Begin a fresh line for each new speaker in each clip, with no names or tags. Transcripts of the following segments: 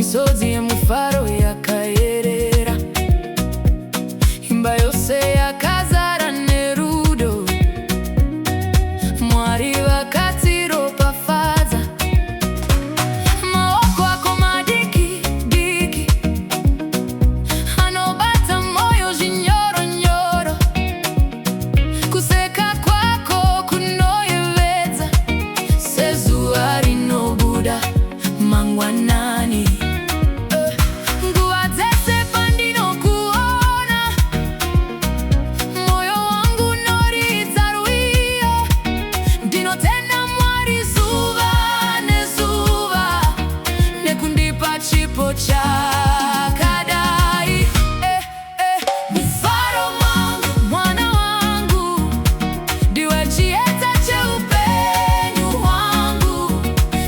misodzi yemufaro yakayerera, imba yose yakazara nerudo. Mwari vakatiropafadza, maoko ako madiki diki anobata moyo zvinyoronyoro. Kuseka kwako kunoyevedza sezuva rinobuda mangwanani. Nguva dzese pandinokuona, moyo wangu unoridza rwiyo. Ndinotenda Mwari zuva nezuva nekundipa chipo chakadai. Mufaro wangu, mwana wangu, ndiwe chiedza cheupenyu hwangu.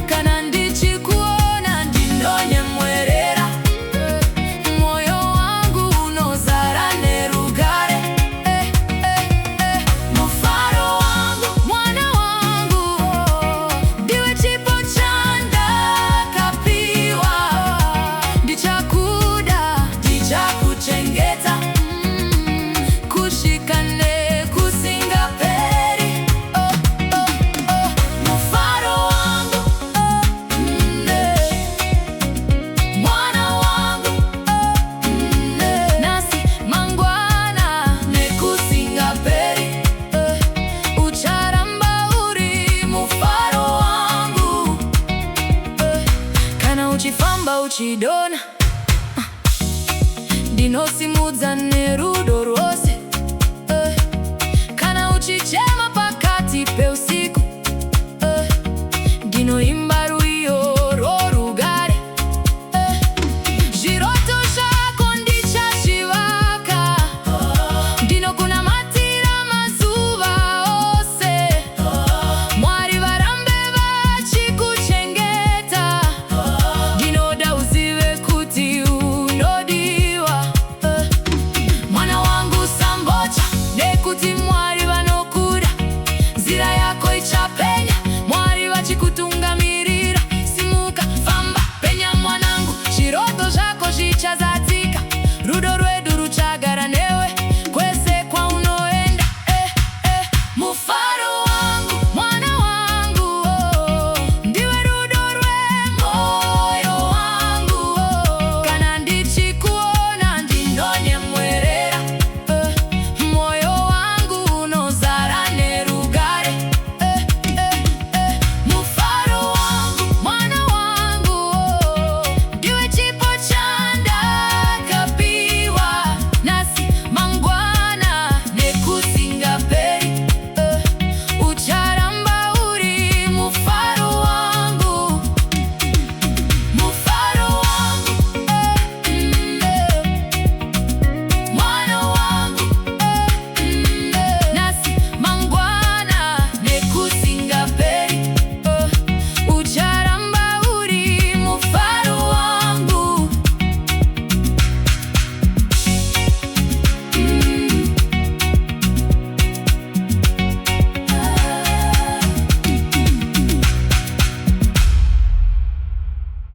Kana ndichikuona ndinonyemwerera, moyo wangu unozara nerugare. Mufaro wangu, mwana wangu, ndiwe chipo chandakapiwa. Ndichakuda, ndichakuchengeta, kushika nekusingaperi. Mufaro wangu, mwana wangu, nasi mangwana nekusingaperi. Ucharamba uri mufaro wangu, kana uchifamba uchidona, ndinosimudza nerudo rwose. Kana uchichema pakati peusiku, ndinoimba